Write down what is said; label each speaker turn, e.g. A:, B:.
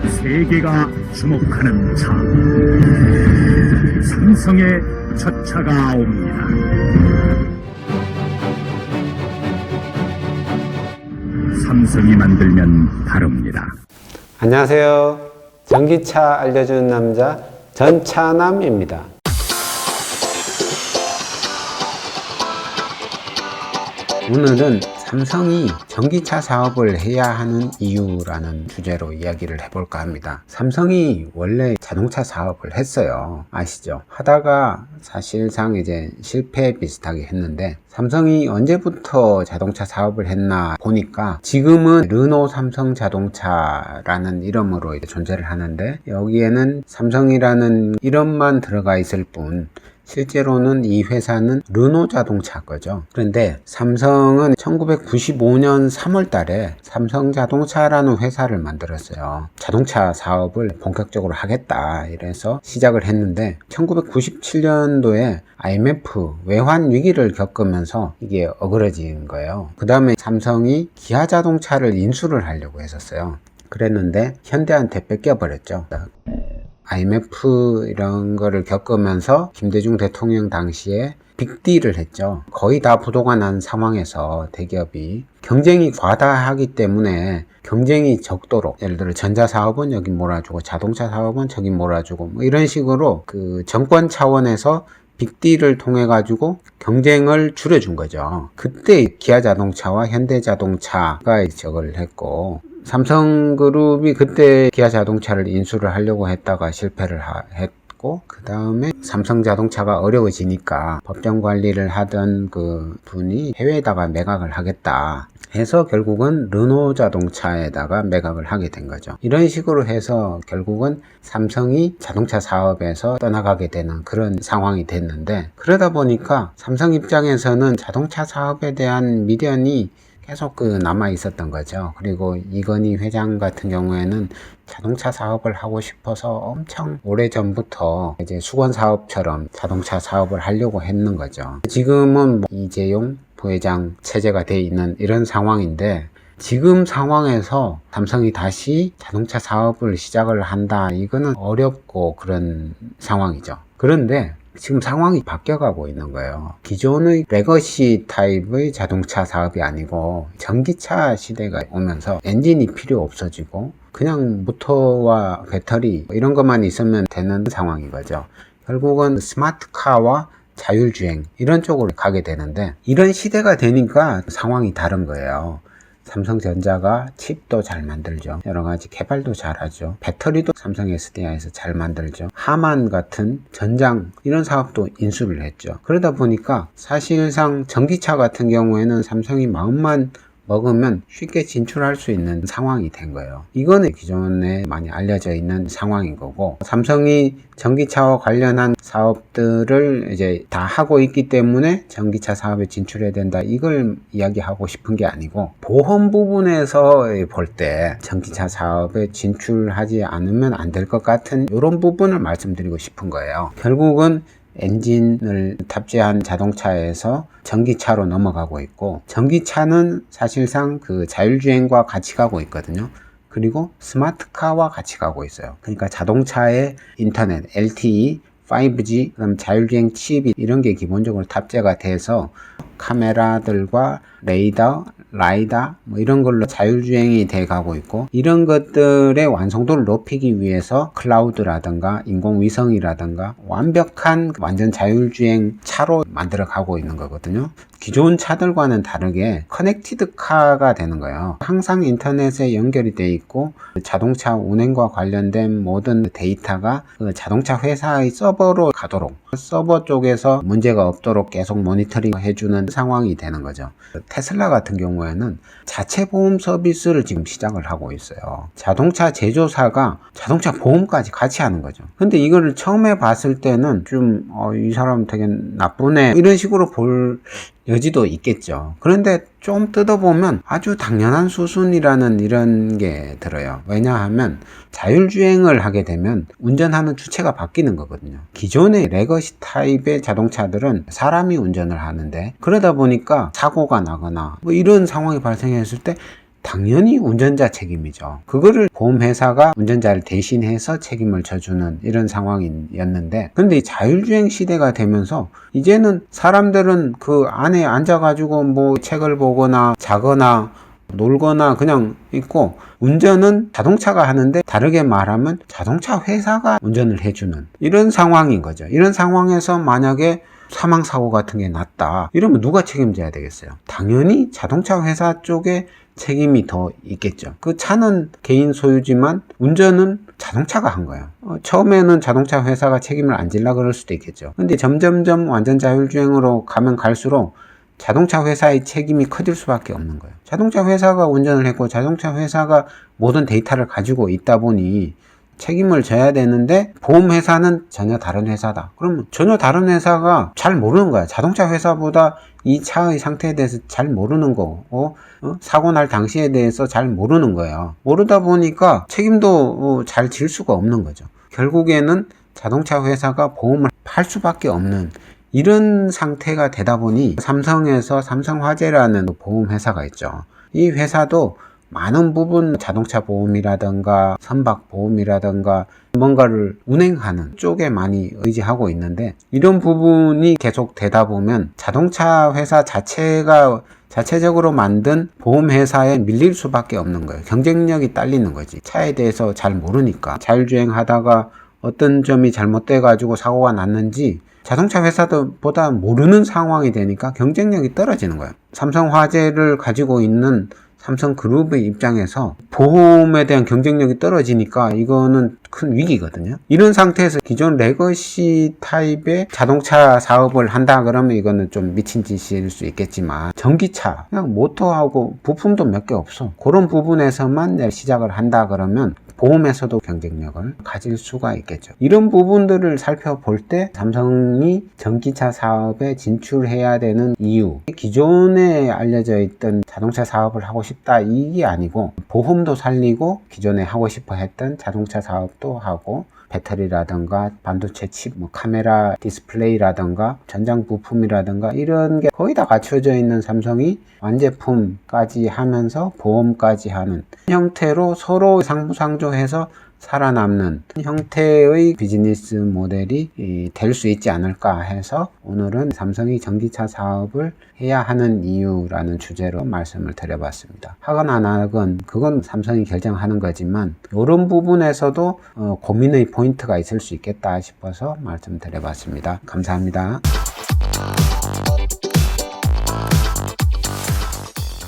A: 세계가 주목하는 차. 삼성의 첫 차가 옵니다. 삼성이 만들면 다릅니다.
B: 안녕하세요. 전기차 알려주는 남자 전차남입니다. 오늘은 삼성이 전기차 사업을 해야 하는 이유라는 주제로 이야기를 해볼까 합니다. 삼성이 원래 자동차 사업을 했어요. 아시죠? 하다가 사실상 이제 실패 비슷하게 했는데, 삼성이 언제부터 자동차 사업을 했나 보니까 지금은 르노 삼성 자동차라는 이름으로 이제 존재를 하는데, 여기에는 삼성이라는 이름만 들어가 있을 뿐 실제로는 이 회사는 르노 자동차 거죠. 그런데 삼성은 1995년 3월 달에 삼성 자동차라는 회사를 만들었어요. 자동차 사업을 본격적으로 하겠다 이래서 시작을 했는데, 1997년도에 IMF 외환 위기를 겪으면서 이게 어그러진 거예요. 그 다음에 삼성이 기아 자동차를 인수를 하려고 했었어요. 그랬는데 현대한테 뺏겨버렸죠. IMF 이런 거를 겪으면서 김대중 대통령 당시에 빅딜을 했죠. 거의 다 부도가 난 상황에서 대기업이 경쟁이 과다하기 때문에 경쟁이 적도록, 예를 들어 전자사업은 여기 몰아주고 자동차 사업은 저기 몰아주고 뭐 이런 식으로 그 정권 차원에서 빅딜을 통해 가지고 경쟁을 줄여준 거죠. 그때 기아자동차와 현대자동차가 저걸 했고, 삼성그룹이 그때 기아자동차를 인수를 하려고 했다가 실패를 했고, 그 다음에 삼성자동차가 어려워지니까 법정 관리를 하던 그 분이 해외에다가 매각을 하겠다 해서 결국은 르노 자동차에다가 매각을 하게 된 거죠. 이런 식으로 해서 결국은 삼성이 자동차 사업에서 떠나가게 되는 그런 상황이 됐는데, 그러다 보니까 삼성 입장에서는 자동차 사업에 대한 미련이 계속 남아 있었던 거죠. 그리고 이건희 회장 같은 경우에는 자동차 사업을 하고 싶어서 엄청 오래전부터 이제 수건 사업처럼 자동차 사업을 하려고 했는 거죠. 지금은 이재용 부회장 체제가 돼 있는 이런 상황인데, 지금 상황에서 삼성이 다시 자동차 사업을 시작을 한다, 이거는 어렵고 그런 상황이죠. 그런데 지금 상황이 바뀌어가고 있는 거예요. 기존의 레거시 타입의 자동차 사업이 아니고 전기차 시대가 오면서 엔진이 필요 없어지고 그냥 모터와 배터리 이런 것만 있으면 되는 상황인 거죠. 결국은 스마트카와 자율주행 이런 쪽으로 가게 되는데, 이런 시대가 되니까 상황이 다른 거예요. 삼성전자가 칩도 잘 만들죠. 여러가지 개발도 잘하죠. 배터리도 삼성 SDI에서 잘 만들죠. 하만 같은 전장 이런 사업도 인수를 했죠. 그러다 보니까 사실상 전기차 같은 경우에는 삼성이 마음만 먹으면 쉽게 진출할 수 있는 상황이 된 거예요. 이거는 기존에 많이 알려져 있는 상황인 거고, 삼성이 전기차와 관련한 사업들을 이제 다 하고 있기 때문에 전기차 사업에 진출해야 된다, 이걸 이야기하고 싶은 게 아니고, 보험 부분에서 볼 때 전기차 사업에 진출하지 않으면 안 될 것 같은 이런 부분을 말씀드리고 싶은 거예요. 결국은 엔진을 탑재한 자동차에서 전기차로 넘어가고 있고, 전기차는 사실상 그 자율주행과 같이 가고 있거든요. 그리고 스마트카와 같이 가고 있어요. 그러니까 자동차에 인터넷, LTE, 5G, 그다음 자율주행 칩이 이런 게 기본적으로 탑재가 돼서 카메라들과 레이더, 라이다 뭐 이런 걸로 자율주행이 돼 가고 있고, 이런 것들의 완성도를 높이기 위해서 클라우드라든가 인공위성이라든가 완벽한 완전 자율주행 차로 만들어 가고 있는 거거든요. 기존 차들과는 다르게 커넥티드 카가 되는 거예요. 항상 인터넷에 연결이 돼 있고 자동차 운행과 관련된 모든 데이터가 그 자동차 회사의 서버로 가도록, 서버 쪽에서 문제가 없도록 계속 모니터링 해주는 상황이 되는 거죠. 테슬라 같은 경우에는 자체 보험 서비스를 지금 시작을 하고 있어요. 자동차 제조사가 자동차 보험까지 같이 하는 거죠. 근데 이거를 처음에 봤을 때는 좀 이 사람 되게 나쁘네 이런 식으로 볼 여지도 있겠죠. 그런데 좀 뜯어보면 아주 당연한 수순이라는 이런 게 들어요. 왜냐하면 자율주행을 하게 되면 운전하는 주체가 바뀌는 거거든요. 기존의 레거시 타입의 자동차들은 사람이 운전을 하는데, 그러다 보니까 사고가 나거나 뭐 이런 상황이 발생했을 때 당연히 운전자 책임이죠. 그거를 보험회사가 운전자를 대신해서 책임을 져주는 이런 상황이었는데, 근데 이 자율주행 시대가 되면서 이제는 사람들은 그 안에 앉아가지고 뭐 책을 보거나 자거나 놀거나 그냥 있고, 운전은 자동차가 하는데 다르게 말하면 자동차 회사가 운전을 해주는 이런 상황인 거죠. 이런 상황에서 만약에 사망사고 같은 게 났다 이러면 누가 책임져야 되겠어요? 당연히 자동차 회사 쪽에 책임이 더 있겠죠. 그 차는 개인 소유지만 운전은 자동차가 한 거예요. 처음에는 자동차 회사가 책임을 안 질라 그럴 수도 있겠죠. 근데 점점점 완전 자율주행으로 가면 갈수록 자동차 회사의 책임이 커질 수밖에 없는 거예요. 자동차 회사가 운전을 했고 자동차 회사가 모든 데이터를 가지고 있다 보니 책임을 져야 되는데, 보험회사는 전혀 다른 회사다. 그러면 전혀 다른 회사가 잘 모르는 거야. 자동차 회사보다 이 차의 상태에 대해서 잘 모르는 거고, 사고 날 당시에 대해서 잘 모르는 거예요. 모르다 보니까 책임도 잘 질 수가 없는 거죠. 결국에는 자동차 회사가 보험을 팔 수밖에 없는 이런 상태가 되다 보니, 삼성에서 삼성화재라는 보험회사가 있죠. 이 회사도 많은 부분 자동차 보험이라든가 선박 보험이라든가 뭔가를 운행하는 쪽에 많이 의지하고 있는데, 이런 부분이 계속 되다 보면 자동차 회사 자체가 자체적으로 만든 보험회사에 밀릴 수밖에 없는 거예요. 경쟁력이 딸리는 거지. 차에 대해서 잘 모르니까. 자율주행 하다가 어떤 점이 잘못돼 가지고 사고가 났는지 자동차 회사보다 모르는 상황이 되니까 경쟁력이 떨어지는 거예요. 삼성화재를 가지고 있는 삼성그룹의 입장에서 보험에 대한 경쟁력이 떨어지니까 이거는 큰 위기거든요. 이런 상태에서 기존 레거시 타입의 자동차 사업을 한다 그러면 이거는 좀 미친 짓일 수 있겠지만, 전기차 그냥 모터하고 부품도 몇 개 없어. 그런 부분에서만 시작을 한다 그러면 보험에서도 경쟁력을 가질 수가 있겠죠. 이런 부분들을 살펴볼 때 삼성이 전기차 사업에 진출해야 되는 이유, 기존에 알려져 있던 자동차 사업을 하고 싶다 이게 아니고, 보험도 살리고 기존에 하고 싶어 했던 자동차 사업도 하고, 배터리라든가 반도체 칩, 카메라 디스플레이라든가 전장 부품이라든가 이런 게 거의 다 갖춰져 있는 삼성이 완제품까지 하면서 보험까지 하는 형태로 서로 상부상조해서 살아남는 형태의 비즈니스 모델이 될 수 있지 않을까 해서 오늘은 삼성이 전기차 사업을 해야 하는 이유라는 주제로 말씀을 드려봤습니다. 하건 안 하건 그건 삼성이 결정하는 거지만, 이런 부분에서도 고민의 포인트가 있을 수 있겠다 싶어서 말씀드려봤습니다. 감사합니다.